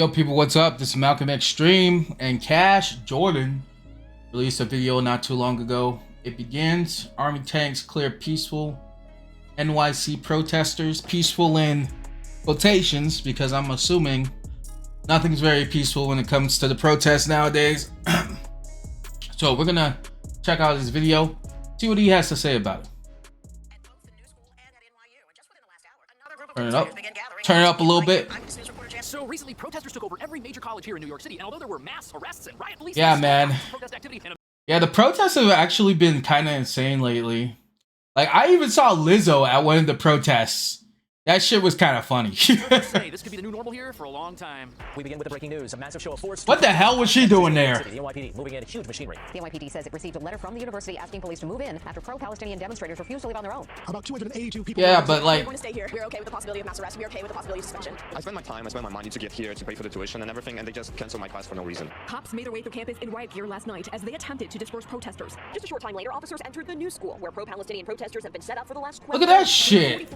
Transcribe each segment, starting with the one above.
Yo, people, what's up? This is MalcolmXtreme, and Cash Jordan released a video not too long ago. It begins: Army tanks clear peaceful NYC protesters. Peaceful in quotations, because I'm assuming nothing's very peaceful when it comes to the protests nowadays. So we're gonna check out this video, see what he has to say about it. Turn it up. Turn it up a little bit. So recently, protesters took over every major college here in New York City, and although there were mass arrests and riot police, yeah, man. protest activity and Yeah, the protests have actually been kind of insane lately. Like, I even saw Lizzo at one of the protests. That shit was kind of funny. this could be the new normal here for a long time. We begin with the breaking news. A massive show of force. What the hell was she doing there? The NYPD moving in huge machinery. The NYPD says it received a letter from the university asking police to move in after pro-Palestinian demonstrators refused to leave on their own. About 282 people. Yeah, but like, we're going to stay here. We're okay with the possibility of mass arrest. We're okay with the possibility of suspension. I spend my time, I spend my money to get here to pay for the tuition and everything, and they just cancel my class for no reason. Cops made their way through campus in riot gear last night as they attempted to disperse protesters. Just a short time later, officers entered the new school where pro-Palestinian protesters have been set up for the last 12 look at that shit.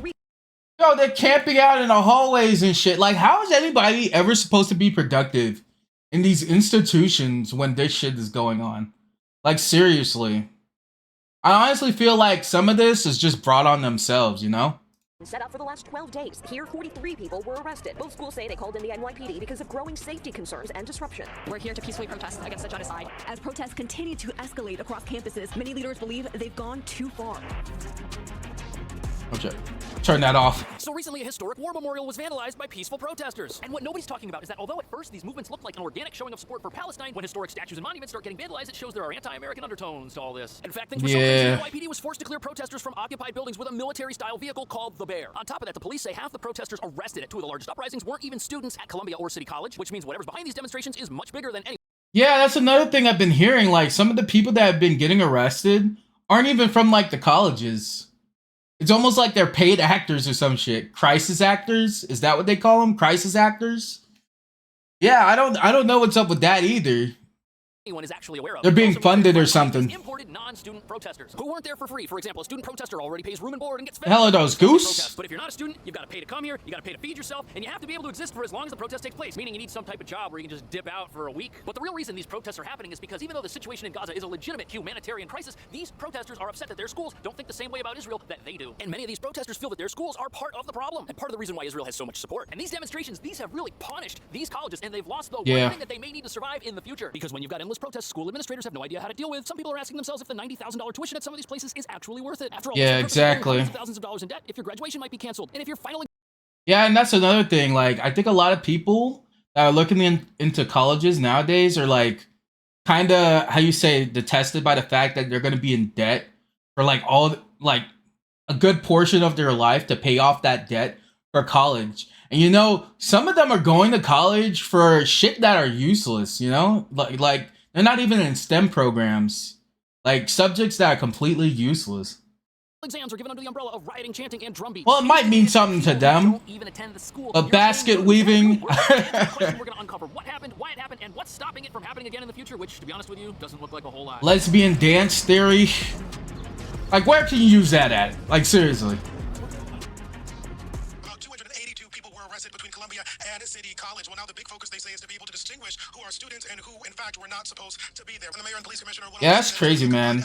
Yo, they're camping out in the hallways and shit. Like, how is anybody ever supposed to be productive in these institutions when this shit is going on? Like, seriously. I honestly feel like some of this is just brought on themselves, you know? Set up for the last 12 days. Here, 43 people were arrested. Both schools say they called in the NYPD because of growing safety concerns and disruption. We're here to peacefully protest against the genocide. As protests continue to escalate across campuses, many leaders believe they've gone too far. Okay, turn that off. So recently, a historic war memorial was vandalized by peaceful protesters. And what nobody's talking about is that although at first these movements look like an organic showing of support for Palestine, when historic statues and monuments start getting vandalized, it shows there are anti-American undertones to all this. In fact, things were so crazy, the NYPD was forced to clear protesters from occupied buildings with a military-style vehicle called the Bear. On top of that, the police say half the protesters arrested at two of the largest uprisings weren't even students at Columbia or City College, which means whatever's behind these demonstrations is much bigger than any. Yeah, that's another thing I've been hearing. Like, some of the people that have been getting arrested aren't even from, like, the colleges. It's almost like they're paid actors or some shit. Crisis actors? Is that what they call them? Crisis actors? Yeah, I don't know what's up with that either. Anyone is actually aware of. They're being funded or something. Imported non-student protesters who weren't there for free. For example, a student protester already pays room and board and gets fed. The hell are those, goose? But if you're not a student, you've got to pay to come here, you got to pay to feed yourself, and you have to be able to exist for as long as the protest takes place, meaning you need some type of job where you can just dip out for a week. But the real reason these protests are happening is because even though the situation in Gaza is a legitimate humanitarian crisis, these protesters are upset that their schools don't think the same way about Israel that they do. And many of these protesters feel that their schools are part of the problem and part of the reason why Israel has so much support. And these demonstrations, these have really punished these colleges, and they've lost the one thing that they may need to survive in the future. Because when you've got endless protests, school administrators have no idea how to deal with. Some people are asking themselves if the $90,000 tuition at some of these places is actually worth it. After all, yeah, exactly. Thousands of dollars in debt if your graduation might be canceled, and if you're finally. Yeah, and that's another thing. Like, I think a lot of people that are looking into colleges nowadays are like, kind of, how you say, detested by the fact that they're going to be in debt for like a good portion of their life to pay off that debt for college. And you know, some of them are going to college for shit that are useless. You know, like. They're not even in STEM programs. Like, subjects that are completely useless. Exams are given under the umbrella of rioting, chanting, and drumbeats. Well, it might mean something to them. Don't even attend the school. But basket weaving. We're going to uncover what happened, why it happened, and what's stopping it from happening again in the future, which, to be honest with you, doesn't look like a whole lot. Lesbian dance theory. Like, where can you use that at? Like, seriously. About 282 people were arrested between Columbia and City College. Well, now the big focus, they say, is to be able to distinguish who are students and who, in fact, were not supposed to be there. And the mayor and police commissioner. Yeah, that's crazy, man.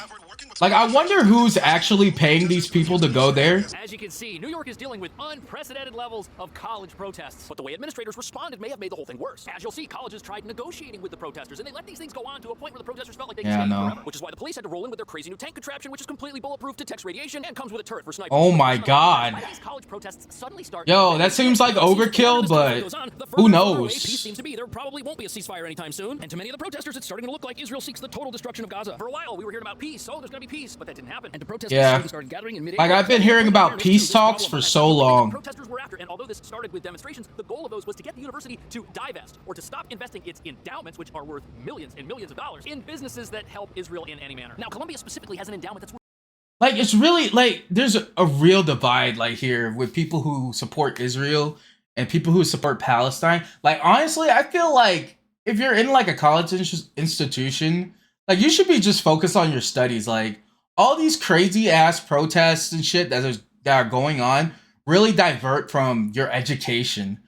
Like, I wonder who's actually paying these people to go there. As you can see, New York is dealing with unprecedented levels of college protests. But the way administrators responded may have made the whole thing worse. As you'll see, colleges tried negotiating with the protesters, and they let these things go on to a point where the protesters felt like they could stay forever. Which is why the police had to roll in with their crazy new tank contraption, which is completely bulletproof, detects radiation, and comes with a turret for snipers. Oh my god. College protests suddenly start. Yo, that seems like overkill, but who knows? Peace seems to be there probably won't be a ceasefire anytime soon. And to many of the protesters, it's starting to look like Israel seeks the total destruction of Gaza. For a while, we were hearing about peace. Oh, there's going to be peace, but that didn't happen. And the protesters started gathering in mid-April. Like, I've been hearing about peace talks for so long. Protesters were after, and although this started with demonstrations, the goal of those was to get the university to divest or to stop investing its endowments, which are worth millions and millions of dollars, in businesses that help Israel in any manner. Now, Columbia specifically has an endowment that's worth. Like, it's really, like, there's a real divide, like, here with people who support Israel and people who support Palestine. Like, honestly, I feel like if you're in, like, a college institution, like, you should be just focused on your studies. Like, all these crazy-ass protests and shit that are going on really divert from your education.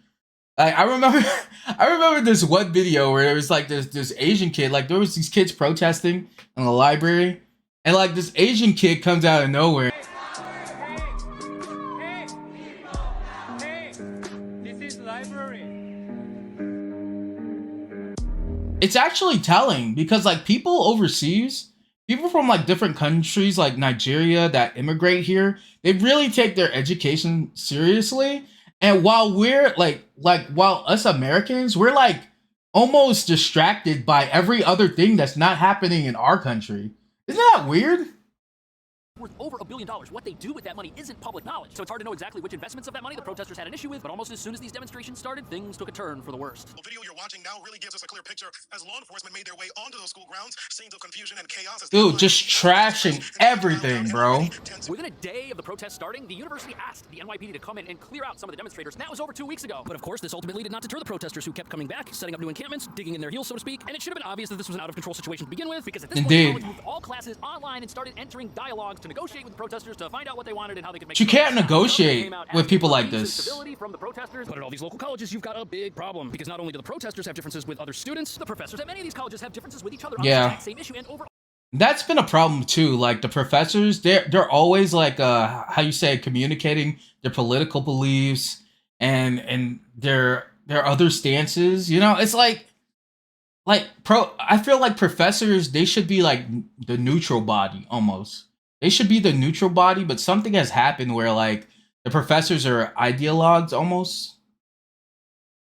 Like I remember, I remember this one video where it was like this Asian kid, like there was these kids protesting in the library, and like this Asian kid comes out of nowhere. This is library. It's actually telling because like people overseas, people from like different countries like Nigeria that immigrate here, they really take their education seriously. And while we're like while us Americans, we're like almost distracted by every other thing that's not happening in our country. Isn't that weird? Worth over $1 billion. What they do with that money isn't public knowledge, so it's hard to know exactly which investments of that money the protesters had an issue with, but almost as soon as these demonstrations started, things took a turn for the worst. The video you're watching now really gives us a clear picture as law enforcement made their way onto those school grounds, scenes of confusion and chaos. Dude, just trashing everything, bro. Within a day of the protest starting, the university asked the NYPD to come in and clear out some of the demonstrators, and that was over 2 weeks ago. But of course, this ultimately did not deter the protesters who kept coming back, setting up new encampments, digging in their heels, so to speak, and it should have been obvious that this was an out-of-control situation to begin with, because at this point, the college moved all classes online and started entering dialogues to negotiate with the protesters to find out what they wanted and how they could make. You can't negotiate with people like this. From the protesters, but at all these local colleges, you've got a big problem because not only do the protesters have differences with other students, the professors at many of these colleges have differences with each other on the exact same issue and overall. That's been a problem too. Like the professors, they're always like how you say communicating their political beliefs and their other stances. You know, it's like I feel like professors, they should be like the neutral body almost. They should be the neutral body, but something has happened where like the professors are ideologues almost.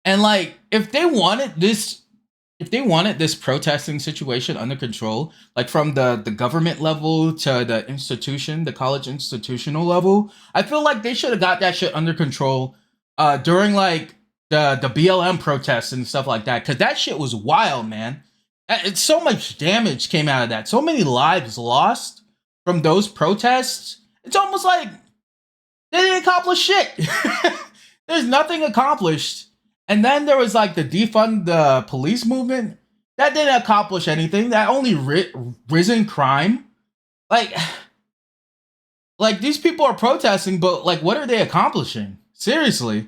And like if they wanted this protesting situation under control, like from the government level to the institution, the college institutional level, I feel like they should have got that shit under control during like the BLM protests and stuff like that, because that shit was wild, man. It's so much damage came out of that. So many lives lost from those protests. It's almost like they didn't accomplish shit. There's nothing accomplished. And then there was like the defund the police movement. That didn't accomplish anything. That only risen crime. Like these people are protesting, but like what are they accomplishing? Seriously.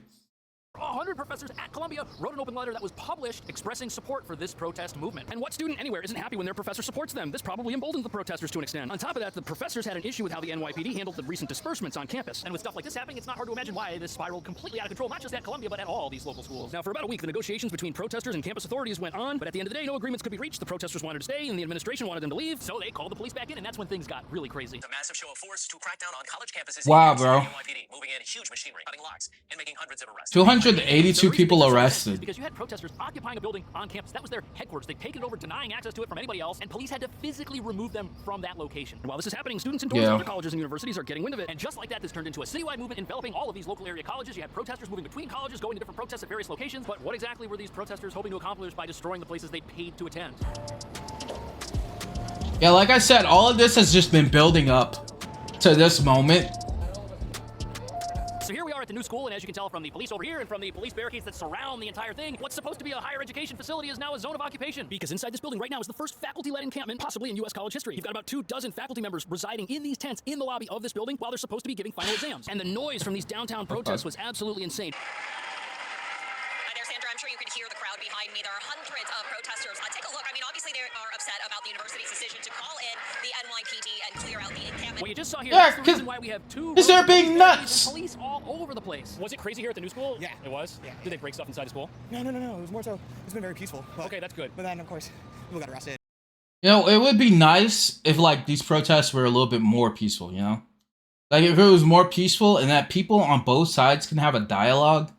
100 professors at Columbia wrote an open letter that was published expressing support for this protest movement. And what student anywhere isn't happy when their professor supports them? This probably emboldened the protesters to an extent. On top of that, the professors had an issue with how the NYPD handled the recent disbursements on campus. And with stuff like this happening, it's not hard to imagine why this spiraled completely out of control, not just at Columbia, but at all these local schools. Now, for about a week, the negotiations between protesters and campus authorities went on, but at the end of the day, no agreements could be reached. The protesters wanted to stay, and the administration wanted them to leave, so they called the police back in, and that's when things got really crazy. The massive show of force to crack down on college campuses. Wow, bro. NYPD moving in huge machinery, cutting locks, and making hundreds of arrests. 282 people arrested. Because you had protesters occupying a building on campus. That was their headquarters. They'd taken it over, denying access to it from anybody else, and police had to physically remove them from that location. And while this is happening, students and dorms at other colleges and universities are getting wind of it. And just like that, this turned into a citywide movement enveloping all of these local area colleges. You had protesters moving between colleges, going to different protests at various locations. But what exactly were these protesters hoping to accomplish by destroying the places they paid to attend? Yeah, like I said, all of this has just been building up to this moment. So here we are at the new school, and as you can tell from the police over here and from the police barricades that surround the entire thing, what's supposed to be a higher education facility is now a zone of occupation. Because inside this building right now is the first faculty-led encampment possibly in U.S. college history. You've got about 24 faculty members residing in these tents in the lobby of this building while they're supposed to be giving final exams. And the noise from these downtown protests was absolutely insane. Hi there, Sandra. I'm sure you can hear the crowd behind me. There are hundreds of protesters. Take a look. I mean, obviously they are upset about the university's decision to call in the NYPD and clear out the encampment. What you just saw here, that's the reason why we have because they're being nuts. Police all over the place. Was it crazy here at the new school? Yeah. It was? Yeah. Did they break stuff inside the school? No. It was more so, it's been very peaceful. But, Okay, that's good. But then, of course, people got arrested. You know, it would be nice if like these protests were a little bit more peaceful, you know? Like if it was more peaceful and that people on both sides can have a dialogue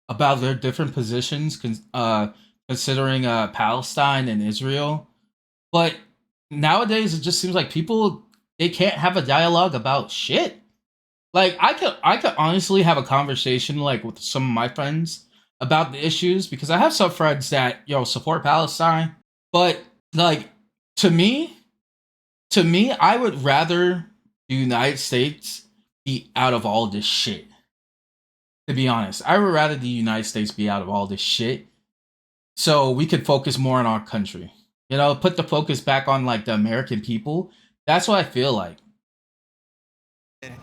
about their different positions, considering Palestine and Israel. But nowadays it just seems like people, they can't have a dialogue about shit. Like I could honestly have a conversation like with some of my friends about the issues, because I have some friends that support Palestine, but like to me I would rather the United States be out of all this shit. To be honest, I would rather the United States be out of all this shit so we could focus more on our country. Put the focus back on like the American people. That's what I feel like.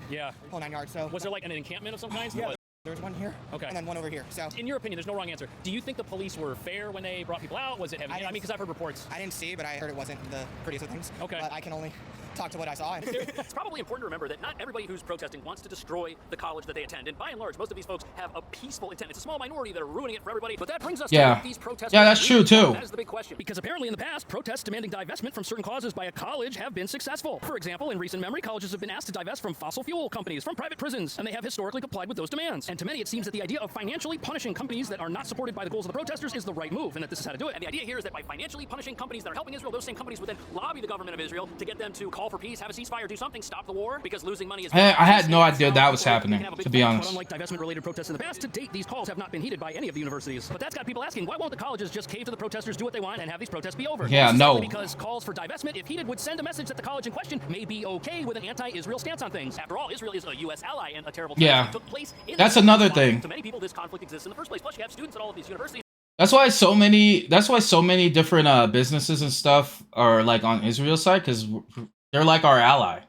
Yeah. Whole 9 yards. So was there like an encampment of some kind? Yeah. There's one here, Okay. and then one over here. So In your opinion, there's no wrong answer. Do you think the police were fair when they brought people out? Was it heavy? I mean, because I've heard reports. I didn't see, but I heard it wasn't the prettiest of things. Okay. But I can only talk to what I saw. And It's probably important to remember that not everybody who's protesting wants to destroy the college that they attend. And by and large, most of these folks have a peaceful intent. It's a small minority that are ruining it for everybody. But that brings us to these protesters. Yeah, that's true too. That is the big question. Because apparently in the past, protests demanding divestment from certain causes by a college have been successful. For example, in recent memory, colleges have been asked to divest from fossil fuel companies, from private prisons, and they have historically complied with those demands. And to many, it seems that the idea of financially punishing companies that are not supported by the goals of the protesters is the right move, and that this is how to do it. And the idea here is that by financially punishing companies that are helping Israel, those same companies would then lobby the government of Israel to get them to call for peace, have a ceasefire, do something, stop the war, because losing money is... I had no idea that was happening, to be honest. But unlike divestment-related protests in the past, to date, these calls have not been heeded by any of the universities. But that's got people asking, why won't the colleges just cave to the protesters, do what they want, and have these protests be over? Yeah, no. Because calls for divestment, if heeded, would send a message that the college in question may be okay with an anti-Israel stance on things. After all, Israel is a U.S. ally, and a terrible tragedy took place in that's another thing. To many people, this conflict exists in the first place. Plus, you have students at all of these universities. That's why so many different businesses and stuff are like on Israel's side, because they're like our ally.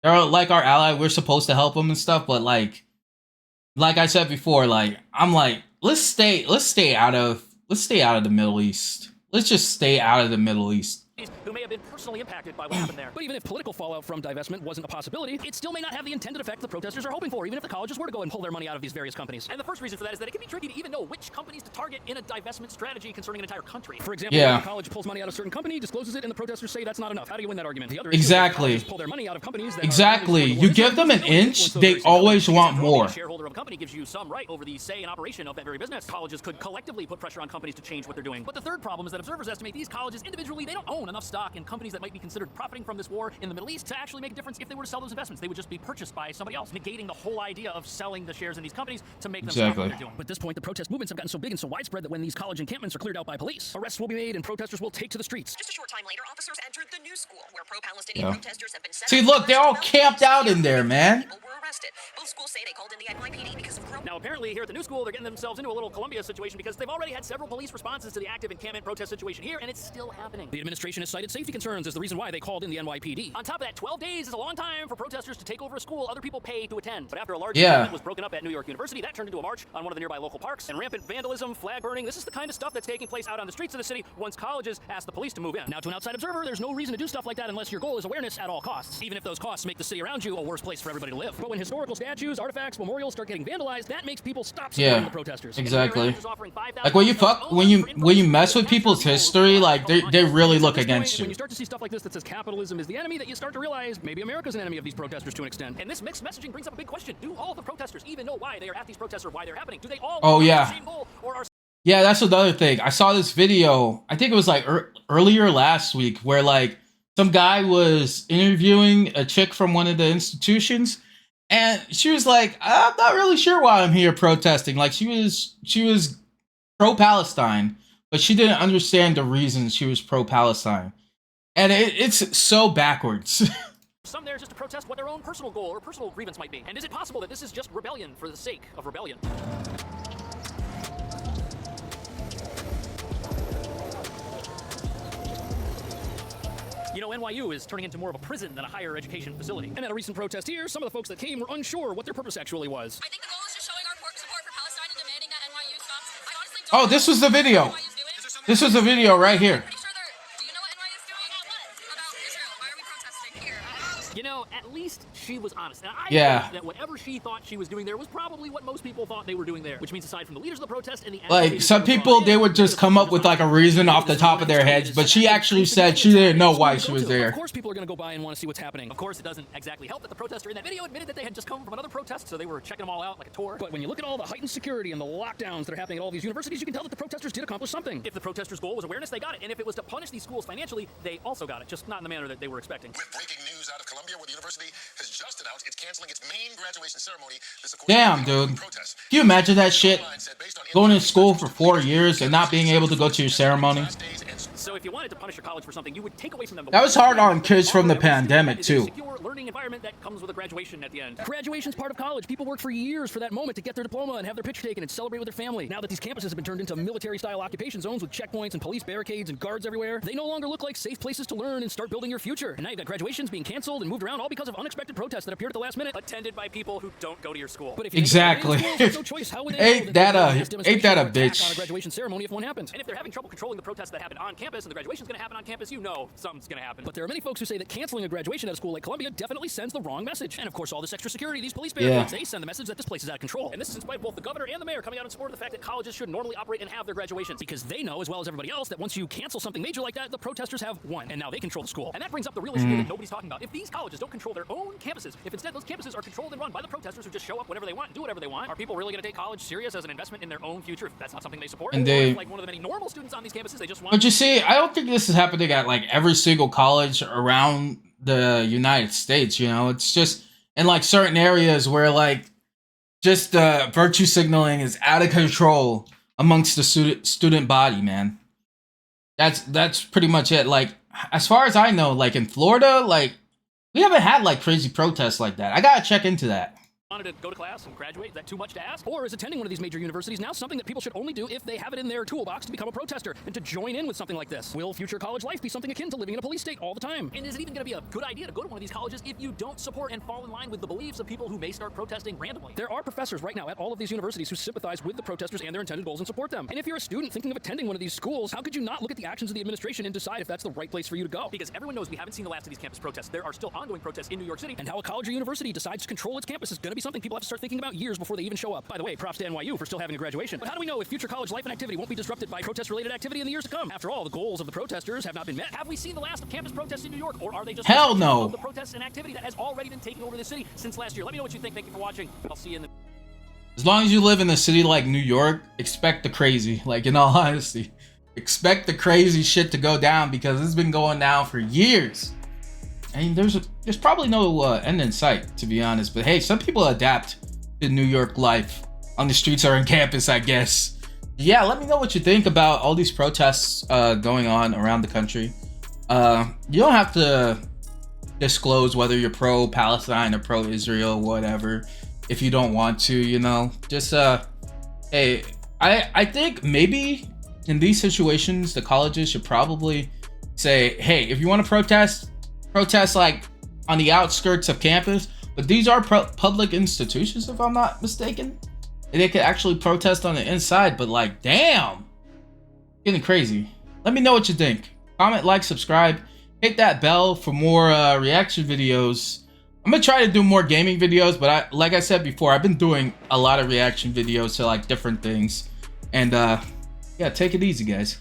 They're like our ally. We're supposed to help them and stuff, but like I said before, like I'm like, let's stay out of the Middle East. Let's just stay out of the Middle East. Who may have been personally impacted by what happened there. But even if political fallout from divestment wasn't a possibility, it still may not have the intended effect the protesters are hoping for, even if the colleges were to go and pull their money out of these various companies. And the first reason for that is that it can be tricky to even know which companies to target in a divestment strategy concerning an entire country. For example, if the college pulls money out of a certain company, discloses it, and the protesters say that's not enough. How do you win that argument? The other exactly. Pull their money out of companies that you give them an inch, they always want more. A shareholder of a company gives you some right over the say and operation of that very business. Colleges could collectively put pressure on companies to change what they're doing. But the third problem is that observers estimate these colleges individually, they don't own enough stock in companies that might be considered profiting from this war in the Middle East to actually make a difference if they were to sell those investments. They would just be purchased by somebody else, negating the whole idea of selling the shares in these companies to make them stop what they're doing. But at this point, the protest movements have gotten so big and so widespread that when these college encampments are cleared out by police, arrests will be made and protesters will take to the streets. Just a short time later, officers entered the new school where pro-Palestinian protesters have been set. See, look, they're all camped out in there, man. People were arrested. Both schools say they called in the NYPD because of Now, apparently, here at the new school, they're getting themselves into a little Columbia situation because they've already had several police responses to the active encampment protest situation here, and it's still happening. The administration has cited safety concerns as the reason why they called in the NYPD. On top of that, 12 days is a long time for protesters to take over a school other people pay to attend. But after a large encampment was broken up at New York University, that turned into a march on one of the nearby local parks. And rampant vandalism, flag burning, this is the kind of stuff that's taking place out on the streets of the city once colleges ask the police to move in. Now, to an outside observer, there's no reason to do stuff like that unless your goal is awareness at all costs, even if those costs make the city around you a worse place for everybody to live. But when historical statues, artifacts, memorials start getting vandalized, that makes people stop supporting the protesters. Exactly. Like when you mess with people's history, like they really look against you. When you start to see stuff like this that says capitalism is the enemy, that you start to realize maybe America's an enemy of these protesters to an extent. And this mixed messaging brings up a big question. Do all of the protesters even know why they are at these protests or why they're happening? Do they all have the same goal, or are... Yeah, that's another thing. I saw this video, I think it was like earlier last week, where like some guy was interviewing a chick from one of the institutions, and she was like, I'm not really sure why I'm here protesting. Like she was pro-Palestine, but she didn't understand the reason she was pro-Palestine. And it's so backwards. Some there just to protest what their own personal goal or personal grievance might be. And is it possible that this is just rebellion for the sake of rebellion? You know, NYU is turning into more of a prison than a higher education facility. And at a recent protest here, some of the folks that came were unsure what their purpose actually was. I think the goal is just showing our support for Palestine and demanding that NYU stops. I honestly don't Oh, this was the video. This was the video right here. Do you know what NYU is doing? About Israel. Why are we protesting here? You know, at least she was honest. And I think that whatever she thought she was doing there was probably what most people thought they were doing there. Which means aside from the leaders of the protest and the... Like, some people, they would just come up with like a reason off the top of their heads, but she actually said she didn't know why she was there. Of course people are going to go by and want to see what's happening. Of course it doesn't exactly help that the protester in that video admitted that they had just come from another protest, so they were checking them all out like a tour. But when you look at all the heightened security and the lockdowns that are happening at all these universities, you can tell that the protesters did accomplish something. If the protesters' goal was awareness, they got it. And if it was to punish these schools financially, they also got it, just not in the manner that they were expecting. With breaking news out of Columbia, where the university has just announced it's canceling its main graduation ceremony. Damn, dude. Can you imagine that shit? Going to school for 4 years and not being able to go to your ceremony? So if you wanted to punish a college for something, you would take away from them. That was hard on kids from the pandemic too. Secure learning environment that comes with a graduation at the end. Graduation's part of college. People work for years for that moment to get their diploma and have their picture taken and celebrate with their family. Now that these campuses have been turned into military-style occupation zones with checkpoints and police barricades and guards everywhere, they no longer look like safe places to learn and start building your future. And now you've got graduations being canceled and moved around all because of unexpected protests that appeared at the last minute, attended by people who don't go to your school. But if you exactly. no choice, how would they ain't that a bitch? On a graduation ceremony if one happens. And if they're having trouble controlling the protests that happen on campus and the graduation's going to happen on campus, you know something's going to happen. But there are many folks who say that canceling a graduation at a school like Columbia definitely sends the wrong message. And of course, all this extra security, these police barricades, they send the message that this place is out of control. And this is in spite of both the governor and the mayor coming out in support of the fact that colleges should normally operate and have their graduations, because they know as well as everybody else that once you cancel something major like that, the protesters have won, and now they control the school. And that brings up the real issue here that nobody's talking about. If these colleges don't control their own campuses, if instead those campuses are controlled and run by the protesters who just show up whenever they want and do whatever they want, are people really going to take college serious as an investment in their own future if that's not something they support? And or if, like one of the many normal students on these campuses, they just want. But you see, I don't think this is happening at like every single college around the United States. You know, it's just in like certain areas where like just virtue signaling is out of control amongst the student body, man. That's pretty much it. Like, as far as I know, like in Florida, like we haven't had like crazy protests like that. I gotta check into that. Wanted to go to class and graduate? Is that too much to ask? Or is attending one of these major universities now something that people should only do if they have it in their toolbox to become a protester and to join in with something like this? Will future college life be something akin to living in a police state all the time? And is it even going to be a good idea to go to one of these colleges if you don't support and fall in line with the beliefs of people who may start protesting randomly? There are professors right now at all of these universities who sympathize with the protesters and their intended goals and support them. And if you're a student thinking of attending one of these schools, how could you not look at the actions of the administration and decide if that's the right place for you to go? Because everyone knows we haven't seen the last of these campus protests. There are still ongoing protests in New York City, and how a college or university decides to control its campus is going to be something people have to start thinking about years before they even show up. By the way, props to NYU for still having a graduation. But how do we know if future college life and activity won't be disrupted by protest-related activity in the years to come? After all, the goals of the protesters have not been met. Have we seen the last of campus protests in New York, or are they just hell no? The protests and activity that has already been taking over the city since last year? Let me know what you think. Thank you for watching. I'll see you in the. As long as you live in a city like New York, expect the crazy. Like, in all honesty, expect the crazy shit to go down, because it's been going down for years. I mean, there's probably no end in sight, to be honest. But hey, some people adapt to New York life on the streets or on campus, I guess. Yeah, let me know what you think about all these protests going on around the country. You don't have to disclose whether you're pro-Palestine or pro-Israel, whatever, if you don't want to, you know. Just hey, I think maybe in these situations the colleges should probably say, hey, if you want to protest like on the outskirts of campus, but these are public institutions, if I'm not mistaken, and they could actually protest on the inside. But like, damn, getting crazy. Let me know what you think. Comment, like, subscribe, hit that bell for more reaction videos. I'm gonna try to do more gaming videos, but like I said before, I've been doing a lot of reaction videos to like different things. And yeah, take it easy, guys.